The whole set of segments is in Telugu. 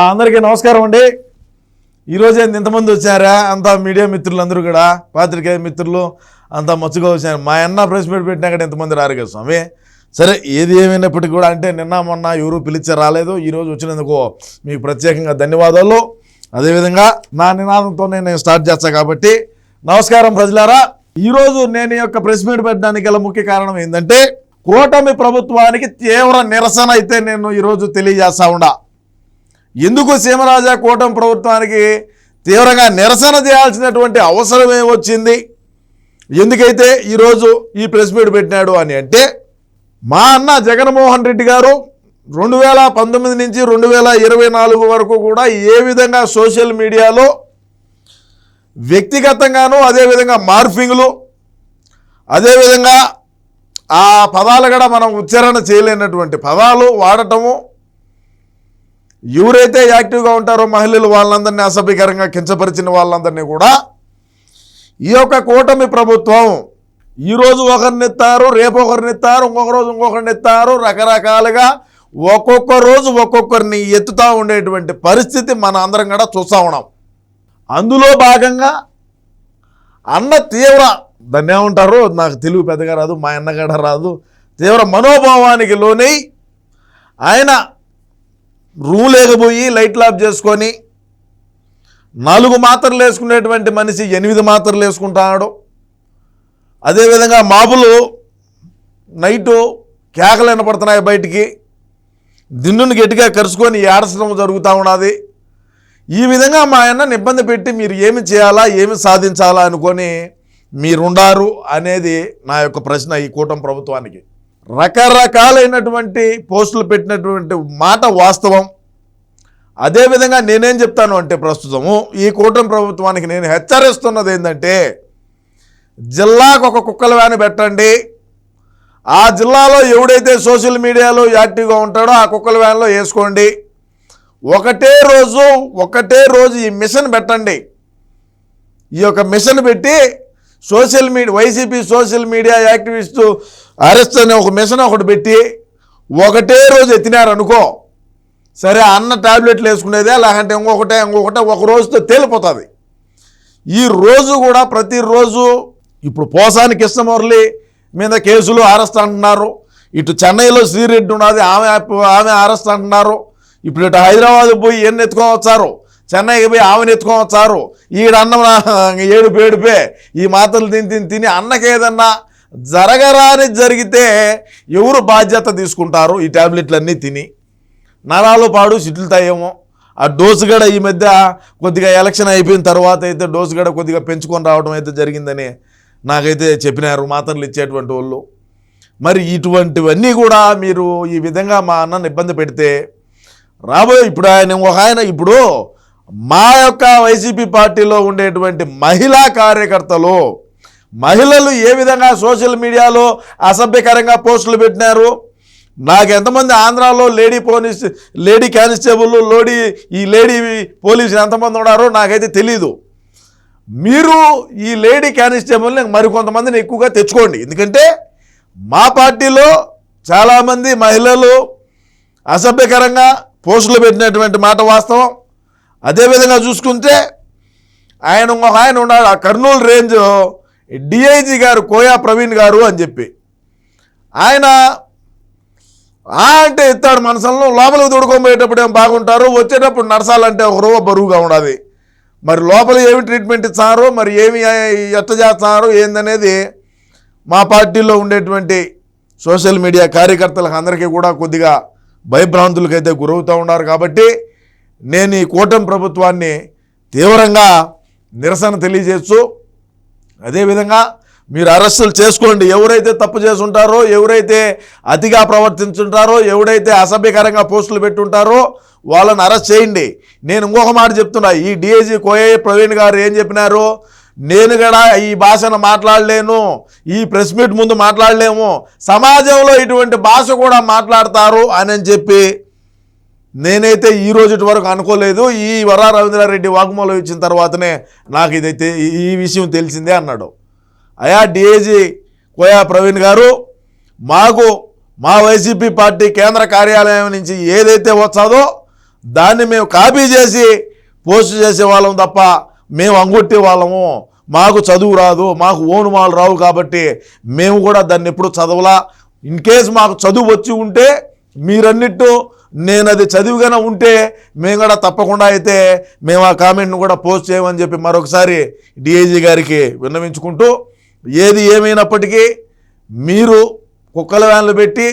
అందరికీ నమస్కారం అండి. ఈరోజు ఇంతమంది వచ్చారా? అంతా మీడియా మిత్రులు అందరూ కూడా, పాత్రికేయ మిత్రులు అంతా మచ్చుగా వచ్చారు. మా అన్న ప్రెస్ మీట్ పెట్టినా కూడా ఎంతమంది రారు కదా స్వామి. సరే, ఏది ఏమైనప్పటికీ కూడా అంటే నిన్న మొన్న ఎవరు పిలిచే రాలేదు. ఈరోజు వచ్చినందుకు మీకు ప్రత్యేకంగా ధన్యవాదాలు. అదేవిధంగా నా నినాదంతోనే నేను స్టార్ట్ చేస్తాను కాబట్టి నమస్కారం ప్రజలారా. ఈరోజు నేను ఈ యొక్క ప్రెస్ మీట్ పెట్టడానికి గల ముఖ్య కారణం ఏంటంటే, కూటమి ప్రభుత్వానికి తీవ్ర నిరసన అయితే నేను ఈరోజు తెలియజేస్తా ఉండా. ఎందుకు సీమరాజా కూటమి ప్రభుత్వానికి తీవ్రంగా నిరసన చేయాల్సినటువంటి అవసరం ఏమొచ్చింది, ఎందుకైతే ఈరోజు ఈ ప్రెస్ మీట్ పెట్టినాడు అని అంటే, మా అన్న జగన్మోహన్ రెడ్డి గారు 2019 నుంచి 2024 వరకు కూడా ఏ విధంగా సోషల్ మీడియాలో వ్యక్తిగతంగాను, అదేవిధంగా మార్ఫింగ్లు, అదేవిధంగా ఆ పదాలు కూడా మనం ఉచ్చారణ చేయలేనటువంటి పదాలు వాడటము, ఎవరైతే యాక్టివ్గా ఉంటారో మహిళలు వాళ్ళందరినీ అసభ్యకరంగా కించపరిచిన వాళ్ళందరినీ కూడా ఈ యొక్క కూటమి ప్రభుత్వం ఈరోజు ఒకరినిస్తారు, రేపు ఒకరినిస్తారు, ఇంకొక రోజు ఇంకొకరినిస్తారు, రకరకాలుగా ఒక్కొక్క రోజు ఒక్కొక్కరిని ఎత్తుతూ ఉండేటువంటి పరిస్థితి మన అందరం కూడా చూస్తూ ఉన్నాం. అందులో భాగంగా అన్న తీవ్ర దాన్ని ఏమంటారు, నాకు తెలుగు పెద్దగా రాదు, మా అన్నగడ రాదు, తీవ్ర మనోభావానికి లోనై ఆయన రూమ్ లేకపోయి లైట్లు ఆఫ్ చేసుకొని 4 మాత్రలు వేసుకునేటువంటి మనిషి 8 మాత్రలు వేసుకుంటాడు. అదేవిధంగా మాపులు నైటు కేకలు వినపడుతున్నాయి, బయటికి దిన్నుని గట్టిగా కరుచుకొని ఏడసడం జరుగుతూ ఉన్నది. ఈ విధంగా మా అన్నని ఇబ్బంది పెట్టి మీరు ఏమి చేయాలా, ఏమి సాధించాలా అనుకొని మీరుండారు అనేది నా యొక్క ప్రశ్న. ఈ కూటమి ప్రభుత్వానికి రకరకాలైనటువంటి పోస్టులు పెట్టినటువంటి మాట వాస్తవం. అదేవిధంగా నేనేం చెప్తాను అంటే, ప్రస్తుతము ఈ కూటమి ప్రభుత్వానికి నేను హెచ్చరిస్తున్నది ఏంటంటే, జిల్లాకు ఒక కుక్కల వ్యాన్ పెట్టండి. ఆ జిల్లాలో ఎవడైతే సోషల్ మీడియాలో యాక్టివ్గా ఉంటాడో ఆ కుక్కల వ్యాన్లో వేసుకోండి. ఒకటే రోజు ఈ మిషన్ పెట్టండి. ఈ యొక్క మిషన్ పెట్టి social media, YCP social media activist arrest అనే ఒక మిషన్ ఒకటి పెట్టి ఒకటే రోజు ఎత్తినారనుకో, సరే అన్న టాబ్లెట్లు వేసుకునేదే, లేకంటే ఇంకొకటే ఒక రోజుతో తేలిపోతుంది. ఈ రోజు కూడా ప్రతిరోజు ఇప్పుడు పోసాని కృష్ణమురళి మీద కేసులు అరెస్ట్ అంటున్నారు. ఇటు చెన్నైలో శ్రీరెడ్డి ఉన్నది, ఆమె అరెస్ట్ అంటున్నారు. ఇప్పుడు ఇటు హైదరాబాద్ పోయి ఎన్ని ఎత్తుకొని చెన్నైకి పోయి ఆమెను ఎత్తుకొని ఈడన్నం ఏడుపే ఈ మాత్రలు తిని అన్నకి ఏదన్నా జరగరాని జరిగితే ఎవరు బాధ్యత తీసుకుంటారు? ఈ ట్యాబ్లెట్లన్నీ తిని నరాలు పాడు సిట్లుతాయేమో. ఆ డోసు గడ ఈ మధ్య కొద్దిగా ఎలక్షన్ అయిపోయిన తర్వాత అయితే డోసు గడ కొద్దిగా పెంచుకొని రావడం అయితే జరిగిందని నాకైతే చెప్పినారు మాత్రలు ఇచ్చేటువంటి వాళ్ళు. మరి ఇటువంటివన్నీ కూడా మీరు ఈ విధంగా మా అన్నను ఇబ్బంది పెడితే రాబోయే ఇప్పుడు మా యొక్క వైసీపీ పార్టీలో ఉండేటువంటి మహిళా కార్యకర్తలు, మహిళలు ఏ విధంగా సోషల్ మీడియాలో అసభ్యకరంగా పోస్టులు పెట్టినారు. నాకు ఎంతమంది ఆంధ్రాలో లేడీ కానిస్టేబుల్, ఈ లేడీ పోలీసులు ఎంతమంది ఉన్నారో నాకైతే తెలీదు. మీరు ఈ లేడీ కానిస్టేబుల్ని మరికొంతమందిని ఎక్కువగా తెచ్చుకోండి. ఎందుకంటే మా పార్టీలో చాలామంది మహిళలు అసభ్యకరంగా పోస్టులు పెట్టినటువంటి మాట వాస్తవం. అదేవిధంగా చూసుకుంటే ఇంకొక ఆయన ఉన్నాడు, ఆ కర్నూలు రేంజ్ డిఐజీ గారు కోయా ప్రవీణ్ గారు అని చెప్పి, ఆయన అంటే ఎత్తాడు మనసులో, లోపలికి తోడుకోబోయేటప్పుడు ఏం బాగుంటారు, వచ్చేటప్పుడు నడసాలంటే ఒక రూవ బరువుగా ఉన్నది. మరి లోపల ఏమి ట్రీట్మెంట్ ఇస్తున్నారు, మరి ఏమి ఎట్ట చేస్తున్నారు ఏందనేది మా పార్టీలో ఉండేటువంటి సోషల్ మీడియా కార్యకర్తలకు అందరికీ కూడా కొద్దిగా భయభ్రాంతులకైతే గురవుతూ ఉన్నారు. కాబట్టి నేను ఈ కూటమి ప్రభుత్వాన్ని తీవ్రంగా నిరసన తెలియజేస్తూ, అదేవిధంగా మీరు అరెస్టులు చేసుకోండి. ఎవరైతే తప్పు చేసుంటారో, ఎవరైతే అతిగా ప్రవర్తించుంటారో, ఎవరైతే అసభ్యకరంగా పోస్టులు పెట్టుంటారో వాళ్ళని అరెస్ట్ చేయండి. నేను ఇంకొక మాట చెప్తున్నా, ఈ డిఐజీ కోయ ప్రవీణ్ గారు ఏం చెప్పినారు, నేను కూడా ఈ భాషను మాట్లాడలేను, ఈ ప్రెస్ మీట్ ముందు మాట్లాడలేము, సమాజంలో ఇటువంటి భాష కూడా మాట్లాడతారు అని చెప్పి నేనైతే ఈ రోజు వరకు అనుకోలేదు. ఈ వరా రవీంద్రారెడ్డి వాగ్మూలం ఇచ్చిన తర్వాతనే నాకు ఇదైతే ఈ విషయం తెలిసిందే అన్నాడు. అయా డిఐజీ కోయా ప్రవీణ్ గారు, మా వైసీపీ పార్టీ కేంద్ర కార్యాలయం నుంచి ఏదైతే వచ్చాదో దాన్ని మేము కాపీ చేసి పోస్ట్ చేసే వాళ్ళం తప్ప మేము అంగొట్టే వాళ్ళము. మాకు చదువు రాదు, మాకు ఓనుమాలు రావు, కాబట్టి మేము కూడా దాన్ని ఎప్పుడు చదవలా. ఇన్ కేసు మాకు చదువు వచ్చి ఉంటే మీరన్నిట్టు నేను అది చదివిగానే ఉంటే మేము కూడా తప్పకుండా అయితే మేము ఆ కామెంట్ను కూడా పోస్ట్ చేయమని చెప్పి మరొకసారి డిఐజీ గారికి విన్నవించుకుంటూ, ఏది ఏమైనప్పటికీ మీరు కుక్కల వ్యాన్లు పెట్టి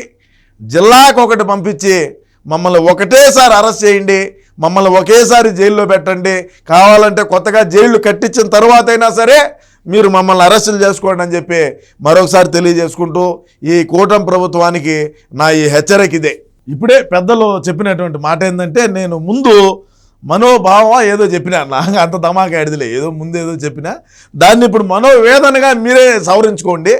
జిల్లాకు ఒకటి పంపించి మమ్మల్ని ఒకటేసారి అరెస్ట్ చేయండి, మమ్మల్ని ఒకేసారి జైల్లో పెట్టండి, కావాలంటే కొత్తగా జైళ్ళు కట్టించిన తర్వాత అయినా సరే మీరు మమ్మల్ని అరెస్టులు చేసుకోండి అని చెప్పి మరొకసారి తెలియజేసుకుంటూ, ఈ కూటమి ప్రభుత్వానికి నా ఈ హెచ్చరిక ఇదే. ఇప్పుడే పెద్దలు చెప్పినటువంటి మాట ఏంటంటే, నేను ముందు మనోభావం ఏదో చెప్పినా, నాకు అంత ధమాకా ఆడిదిలే, ఏదో ముందు ఏదో చెప్పినా దాన్ని ఇప్పుడు మనోవేదనగా మీరే సవరించుకోండి,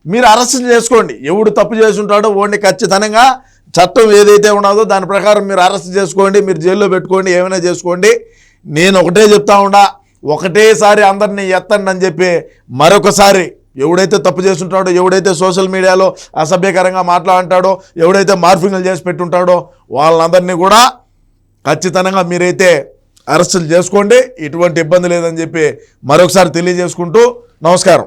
మీరు అరెస్ట్ చేసుకోండి. ఎవడు తప్పు చేసి ఉంటాడో వాడిని ఖచ్చితంగా చట్టం ఏదైతే ఉన్నదో దాని ప్రకారం మీరు అరెస్ట్ చేసుకోండి, మీరు జైల్లో పెట్టుకోండి, ఏమైనా చేసుకోండి. నేను ఒకటే చెప్తా ఉండా, ఒకటేసారి అందరినీ ఎత్తండి అని చెప్పి మరొకసారి ఎవడైతే తప్పు చేస్తుంటాడో, ఎవడైతే సోషల్ మీడియాలో అసభ్యకరంగా మాట్లాడుంటాడో, ఎవడైతే మార్ఫింగ్లు చేసి పెట్టుంటాడో వాళ్ళందరినీ కూడా ఖచ్చితంగా మీరైతే అరెస్టులు చేసుకోండి. ఇటువంటి ఇబ్బంది లేదని చెప్పి మరొకసారి తెలియజేసుకుంటూ నమస్కారం.